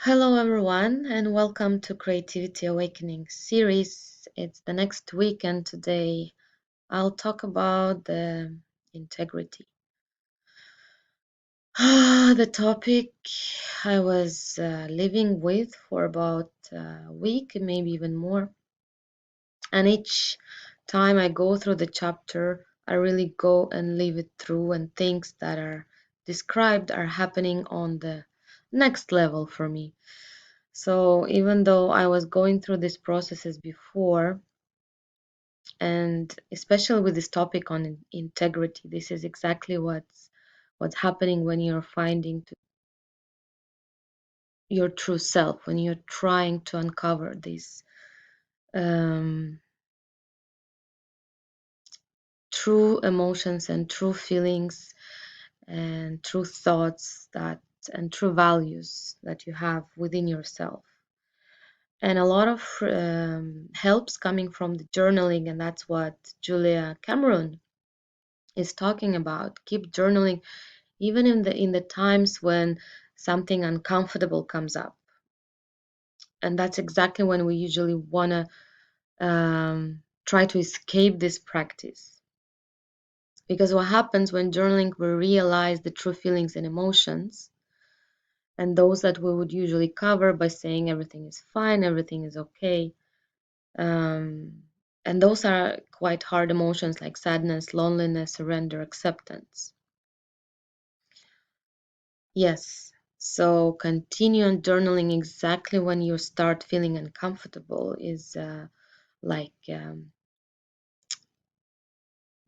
Hello, everyone, and welcome to Creativity Awakening series. It's the next week, and today I'll talk about the integrity. The topic I was living with for about a week, maybe even more. And each time I go through the chapter, I really go and live it through, and things that are described are happening on the next level for me. So even though I was going through these processes before, and especially with this topic on integrity, this is exactly what's happening when you're finding your true self, when you're trying to uncover these um, true emotions and true feelings and true thoughts that and true values that you have within yourself. And a lot of helps coming from the journaling, and that's what Julia Cameron is talking about. Keep journaling even in the times when something uncomfortable comes up, and that's exactly when we usually want to try to escape this practice. Because what happens when journaling, we realize the true feelings and emotions, and those that we would usually cover by saying everything is fine, everything is okay. Um, and those are quite hard emotions like sadness, loneliness, surrender, acceptance. Yes. So continue on journaling exactly when you start feeling uncomfortable is like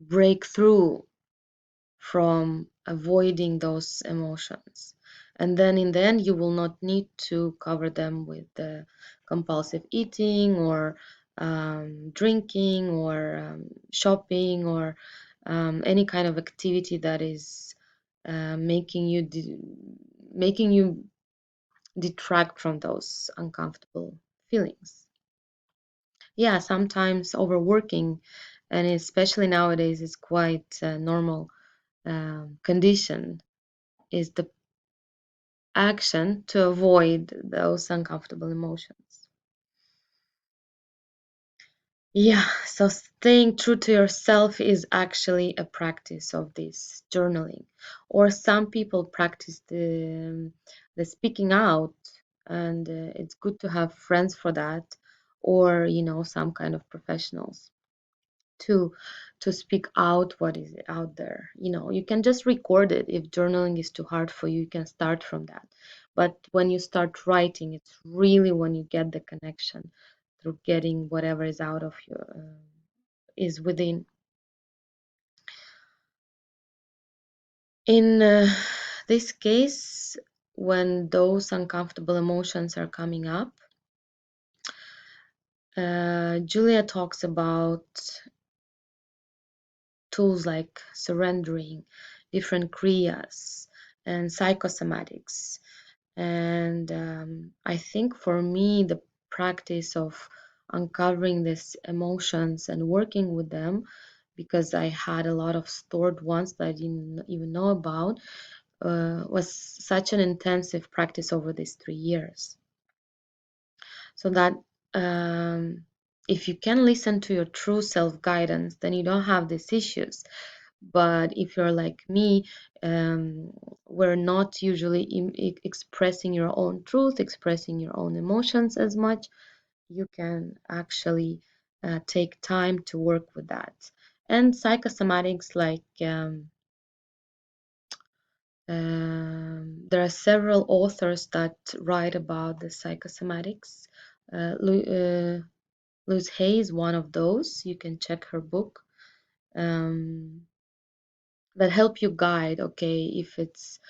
break through from avoiding those emotions. And then in the end, you will not need to cover them with compulsive eating or drinking or shopping or any kind of activity that is making you detract from those uncomfortable feelings. Yeah, sometimes overworking, and especially nowadays, is quite a normal condition, is the action to avoid those uncomfortable emotions. Yeah, so staying true to yourself is actually a practice of this journaling. Or some people practice the speaking out, and it's good to have friends for that, or some kind of professionals to to speak out what is out there. You can just record it. If journaling is too hard for you, you can start from that. But when you start writing, it's really when you get the connection through getting whatever is out of you, is within. In this case, when those uncomfortable emotions are coming up, Julia talks about tools like surrendering, different kriyas, and psychosomatics. And I think for me, the practice of uncovering these emotions and working with them, because I had a lot of stored ones that I didn't even know about, was such an intensive practice over these 3 years. So that um, if you can listen to your true self guidance, then you don't have these issues. But if you're like me, we're not usually expressing your own truth, expressing your own emotions as much. You can actually take time to work with that. And psychosomatics, like there are several authors that write about the psychosomatics. Louise Hay is one of those. You can check her book. Um, that help you guide, okay, if it's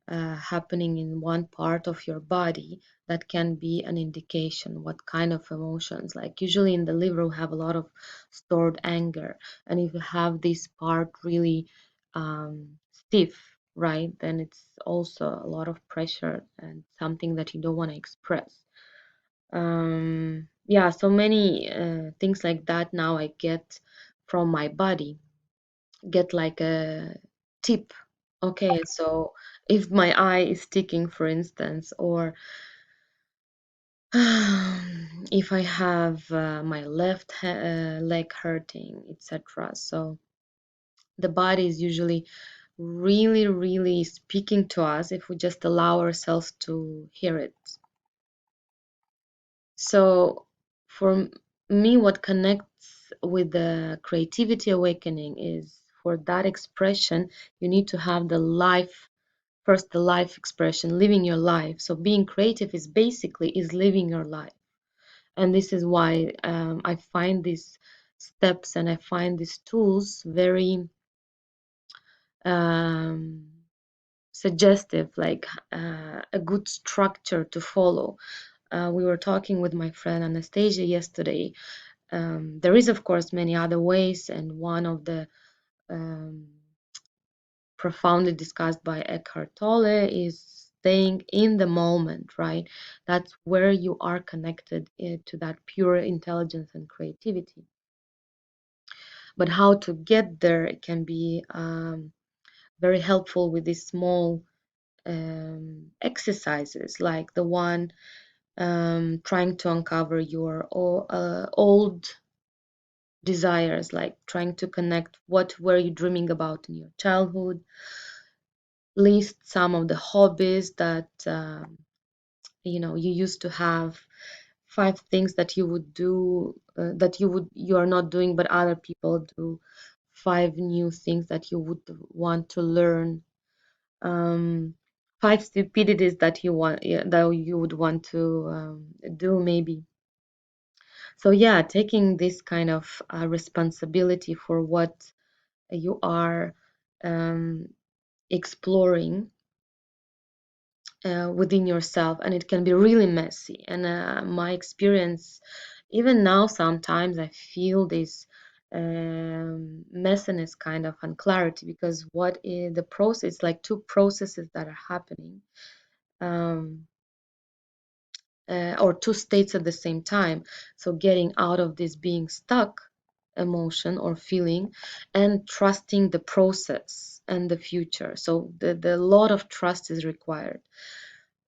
happening in one part of your body, that can be an indication what kind of emotions. Like usually in the liver we have a lot of stored anger, and if you have this part really stiff, right, then it's also a lot of pressure and something that you don't want to express. Yeah, so many things like that now I get from my body, get like a tip. Okay, so if my eye is sticking, for instance, or if I have my left leg hurting, etc. So the body is usually really, really speaking to us if we just allow ourselves to hear it. So for me, what connects with the creativity awakening is for that expression, you need to have the life first, the life expression, living your life. So being creative is basically is living your life. And this is why I find these steps and I find these tools very um, suggestive, like a good structure to follow. We were talking with my friend Anastasia yesterday. There is, of course, many other ways, and one of the um, profoundly discussed by Eckhart Tolle is staying in the moment, right? That's where you are connected to that pure intelligence and creativity. But how to get there, it can be very helpful with these small exercises, like the one trying to uncover your old desires, like trying to connect what were you dreaming about in your childhood, list some of the hobbies that you used to have, 5 things that you would do that you are not doing but other people do, 5 new things that you would want to learn, um, 5 stupidities that you want, yeah, that you would want to do maybe. So yeah, taking this kind of responsibility for what you are um, exploring within yourself, and it can be really messy. And my experience, even now, sometimes I feel this messiness kind of and clarity, because what is the process, like two processes that are happening. Um, or two states at the same time. So getting out of this being stuck emotion or feeling and trusting the process and the future. So the lot of trust is required.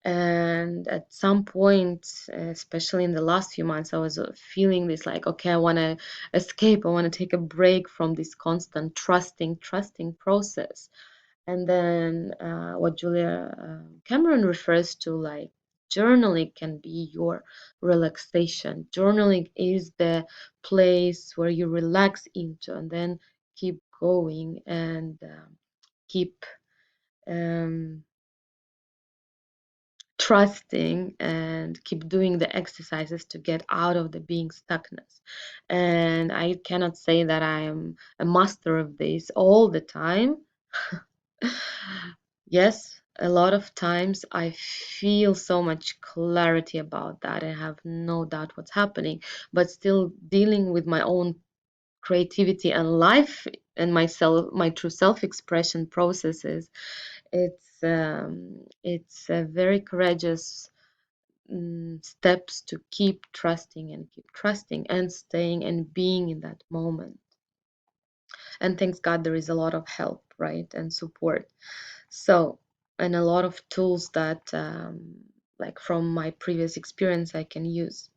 And at some point, especially in the last few months, I was feeling this like, okay, I want to escape. I want to take a break from this constant trusting process. And then what Julia Cameron refers to, like journaling can be your relaxation. Journaling is the place where you relax into and then keep going and keep um, trusting and keep doing the exercises to get out of the being stuckness. And I cannot say that I am a master of this all the time. Yes, a lot of times I feel so much clarity about that. I have no doubt what's happening, but still dealing with my own creativity and life and myself, my true self-expression processes. It's a very courageous steps to keep trusting and staying and being in that moment. And thanks God there is a lot of help, right, and support. So, and a lot of tools that, like from my previous experience, I can use.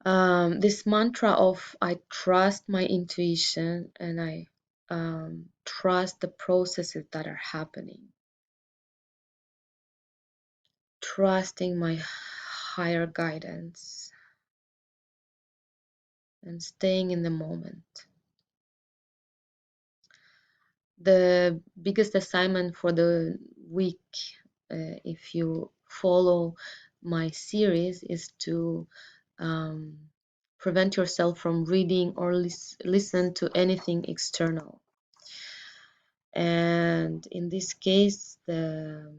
This mantra of I trust my intuition and I trust the processes that are happening, trusting my higher guidance and staying in the moment. The biggest assignment for the week, if you follow my series, is to um, prevent yourself from reading or listen to anything external. And in this case, the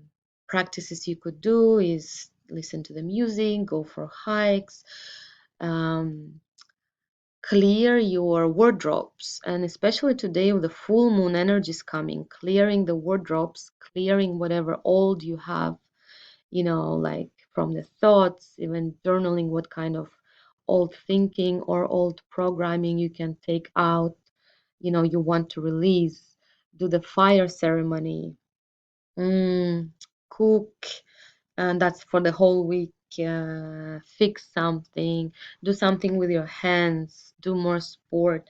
practices you could do is listen to the music, go for hikes, um, clear your wardrobes, and especially today with the full moon energies coming, clearing the wardrobes, clearing whatever old you have, like from the thoughts, even journaling what kind of old thinking or old programming you can take out, you want to release. Do the fire ceremony, cook, and that's for the whole week. Fix something, do something with your hands, do more sport,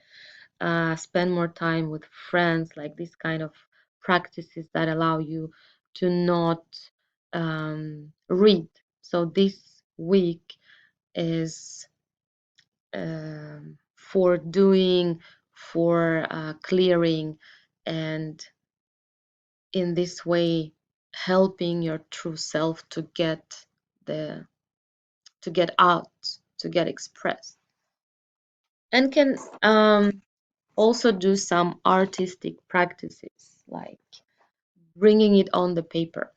spend more time with friends, like this kind of practices that allow you to not read. So this week is for doing, for clearing, and in this way helping your true self to the get out, to get expressed, and can also do some artistic practices like bringing it on the paper.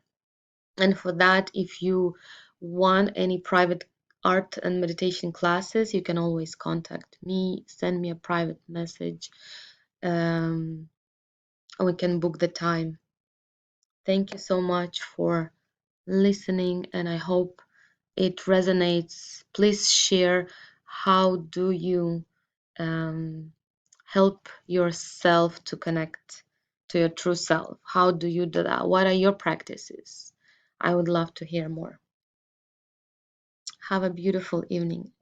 And for that, if you want any private art and meditation classes, you can always contact me, send me a private message, and we can book the time. Thank you so much for listening, and I hope it resonates. Please share, how do you um, help yourself to connect to your true self? How do you do that? What are your practices? I would love to hear more. Have a beautiful evening.